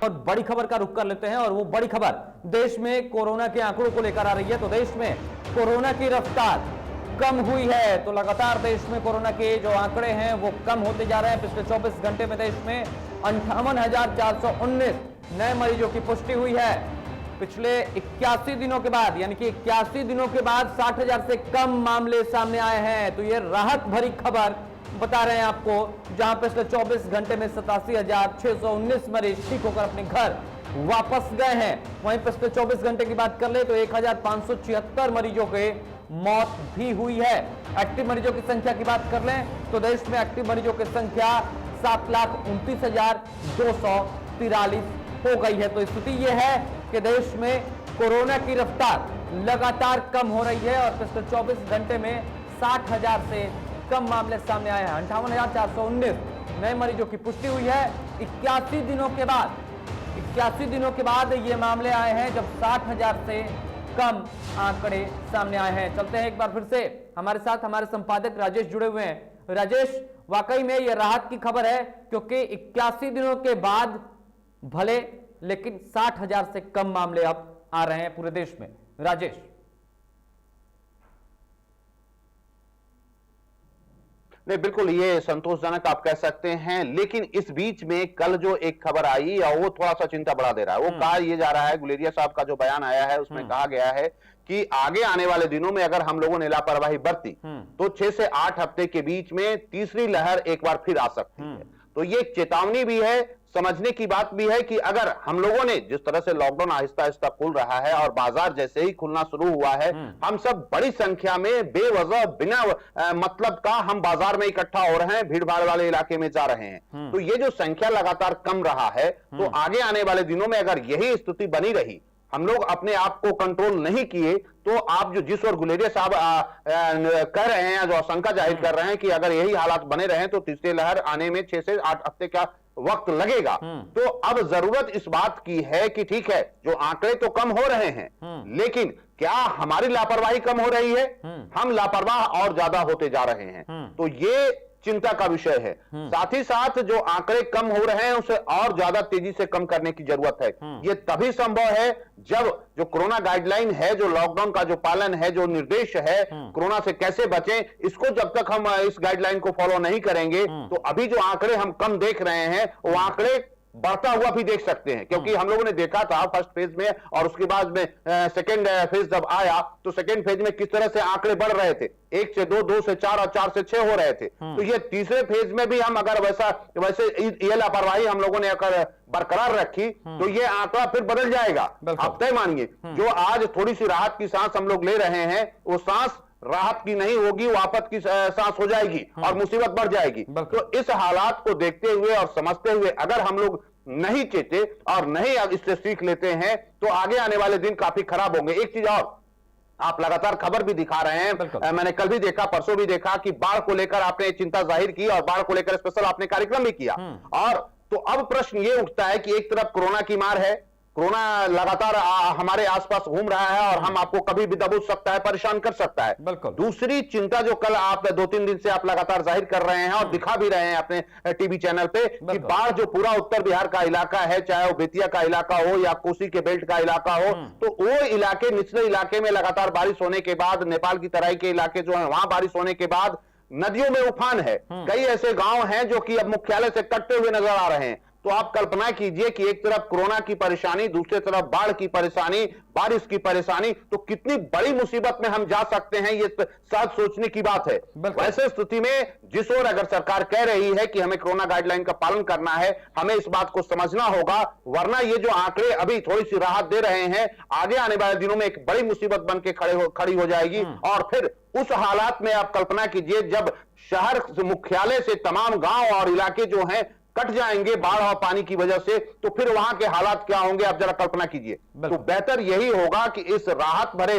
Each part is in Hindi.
पर बड़ी खबर का रुख कर लेते हैं और वो बड़ी खबर देश में कोरोना के आंकड़ों को लेकर आ रही है। तो देश में कोरोना की रफ्तार कम हुई है। तो लगातार देश में कोरोना के जो आंकड़े हैं वो कम होते जा रहे हैं। पिछले 24 घंटे में देश में 58,419 नए मरीजों की पुष्टि हुई है। पिछले 81 दिनों के बाद, यानी कि 81 दिनों के बाद 60,000 से कम मामले सामने आए हैं। तो ये राहत भरी खबर बता रहे हैं आपको, जहां पिछले 24 घंटे में 87,619 मरीज ठीक होकर अपने घर वापस गए हैं। वहीं पिछले 24 घंटे की बात कर ले तो 1,576 मरीजों के मौत भी हुई है। एक्टिव मरीजों की संख्या की बात कर लें तो देश में एक्टिव मरीजों की संख्या 7,29,243 हो गई है। तो स्थिति यह है कि देश में कोरोना की रफ्तार लगातार कम हो रही है और पिछले 24 घंटे में 60,000 से कम मामले सामने आए हैं। 58,419 नए मरीजों की पुष्टि हुई है। 81 दिनों के बाद ये मामले आए हैं जब 60,000 से कम आंकड़े सामने आए हैं। चलते हैं एक बार फिर से, हमारे साथ हमारे संपादक राजेश जुड़े हुए हैं। राजेश, वाकई में यह राहत की खबर है क्योंकि 81 दिनों के बाद भले, लेकिन 60,000 से कम मामले अब आ रहे हैं पूरे देश में। राजेश। नहीं, बिल्कुल ये संतोषजनक आप कह सकते हैं, लेकिन इस बीच में कल जो एक खबर आई और वो थोड़ा सा चिंता बढ़ा दे रहा है। वो कहा ये जा रहा है, गुलेरिया साहब का जो बयान आया है उसमें कहा गया है कि आगे आने वाले दिनों में अगर हम लोगों ने लापरवाही बरती तो 6 से 8 हफ्ते के बीच में तीसरी लहर एक बार फिर आ सकती है। तो ये एक चेतावनी भी है, समझने की बात भी है कि अगर हम लोगों ने जिस तरह से लॉकडाउन आहिस्ता आहिस्ता खुल रहा है और बाजार जैसे ही खुलना शुरू हुआ है, हम सब बड़ी संख्या में बेवजह बिना मतलब का हम बाजार में इकट्ठा हो रहे हैं, भीड़ भाड़ वाले इलाके में जा रहे हैं। तो ये जो संख्या लगातार कम रहा है, तो आगे आने वाले दिनों में अगर यही स्थिति बनी रही, हम लोग अपने आप को कंट्रोल नहीं किए, तो आप जो जिस और गुलेरिया साहब कह रहे हैं या जो आशंका जाहिर कर रहे हैं कि अगर यही हालात बने रहे तो तीसरी लहर आने में 6 से 8 हफ्ते का वक्त लगेगा। तो अब जरूरत इस बात की है कि ठीक है, जो आंकड़े तो कम हो रहे हैं, लेकिन क्या हमारी लापरवाही कम हो रही है? हम लापरवाह और ज्यादा होते जा रहे हैं। तो ये चिंता का विषय है। साथ ही साथ जो आंकड़े कम हो रहे हैं उसे और ज्यादा तेजी से कम करने की जरूरत है। यह तभी संभव है जब जो कोरोना गाइडलाइन है, जो लॉकडाउन का जो पालन है, जो निर्देश है कोरोना से कैसे बचें, इसको जब तक हम इस गाइडलाइन को फॉलो नहीं करेंगे तो अभी जो आंकड़े हम कम देख रहे हैं वो आंकड़े बढ़ता हुआ भी देख सकते हैं। क्योंकि हम लोगों ने देखा था फर्स्ट फेज में और उसके बाद में सेकेंड फेज जब आया तो सेकेंड फेज में किस तरह से आंकड़े बढ़ रहे थे, 1 से 2, 2 से 4 और 4 से 6 हो रहे थे। तो ये तीसरे फेज में भी हम अगर वैसे ये लापरवाही हम लोगों ने अगर बरकरार रखी तो ये आंकड़ा फिर बदल जाएगा। आप तय मानिए, जो आज थोड़ी सी राहत की सांस हम लोग ले रहे हैं, वो सांस राहत की नहीं होगी, वो आफत की सांस हो जाएगी और मुसीबत बढ़ जाएगी। तो इस हालात को देखते हुए और समझते हुए अगर हम लोग नहीं चेते और नहीं इससे सीख लेते हैं तो आगे आने वाले दिन काफी खराब होंगे। एक चीज और, आप लगातार खबर भी दिखा रहे हैं, मैंने कल भी देखा, परसों भी देखा कि बाढ़ को लेकर आपने चिंता जाहिर की और बाढ़ को लेकर स्पेशल आपने कार्यक्रम भी किया। और तो अब प्रश्न ये उठता है कि एक तरफ कोरोना की मार है, कोरोना लगातार हमारे आसपास घूम रहा है और हम आपको कभी भी दबोच सकता है, परेशान कर सकता है। दूसरी चिंता जो कल आप 2-3 दिन से आप लगातार जाहिर कर रहे हैं और दिखा भी रहे हैं अपने टीवी चैनल पे कि बाढ़ जो पूरा उत्तर बिहार का इलाका है, चाहे वो बेतिया का इलाका हो या कोसी के बेल्ट का इलाका हो, तो वो इलाके, निचले इलाके में लगातार बारिश होने के बाद, नेपाल की तराई के इलाके जो है वहां बारिश होने के बाद नदियों में उफान है। कई ऐसे गांव हैं जो कि अब मुख्यालय से कटते हुए नजर आ रहे हैं। तो आप कल्पना कीजिए कि एक तरफ कोरोना की परेशानी, दूसरी तरफ बाढ़ की परेशानी, बारिश की परेशानी, तो कितनी बड़ी मुसीबत में हम जा सकते हैं, ये साथ सोचने की बात है। वैसे स्थिति में जिस ओर अगर सरकार कह रही है कि हमें कोरोना गाइडलाइन का पालन करना है, हमें इस बात को समझना होगा, वरना ये जो आंकड़े अभी थोड़ी सी राहत दे रहे हैं, आगे आने वाले दिनों में एक बड़ी मुसीबत बन के खड़ी हो जाएगी। और फिर उस हालात में आप कल्पना कीजिए जब शहर मुख्यालय से तमाम गांव और इलाके जो हैं कट जाएंगे बाढ़ और पानी की वजह से, तो फिर वहां के हालात क्या होंगे आप जरा कल्पना कीजिए। तो बेहतर यही होगा कि इस राहत भरे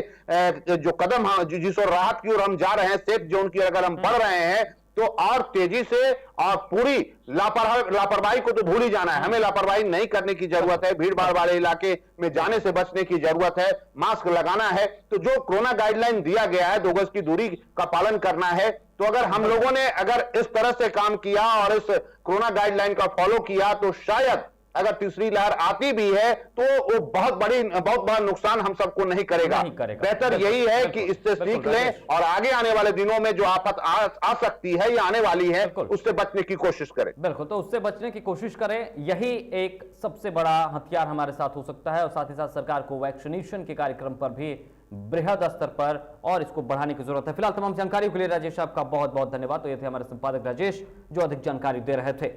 जो कदम जिस और राहत की ओर हम जा रहे हैं, सेफ जोन की अगर हम बढ़ रहे हैं, तो और तेजी से और पूरी लापरवाही को तो भूल ही जाना है। हमें लापरवाही नहीं करने की जरूरत है, भीड़ भाड़ वाले इलाके में जाने से बचने की जरूरत है, मास्क लगाना है। तो जो कोरोना गाइडलाइन दिया गया है, 2 गज की दूरी का पालन करना है, तो अगर हम लोगों ने अगर इस तरह से काम किया और इस कोरोना गाइडलाइन का फॉलो किया तो शायद अगर तीसरी लहर आती भी है तो वो बहुत बड़ा नुकसान हम सबको नहीं करेगा। बेहतर यही है कि इससे सीख लें और आगे आने वाले दिनों में जो आफत आ सकती है या आने वाली है उससे बचने की कोशिश करें। बिल्कुल, तो उससे बचने की कोशिश करें, यही एक सबसे बड़ा हथियार हमारे साथ हो सकता है। और साथ ही साथ सरकार को वैक्सीनेशन के कार्यक्रम पर भी बृहद स्तर पर और इसको बढ़ाने की जरूरत है। फिलहाल तमाम जानकारी के लिए राजेश आपका बहुत बहुत धन्यवाद। तो ये थे हमारे संपादक राजेश जो अधिक जानकारी दे रहे थे।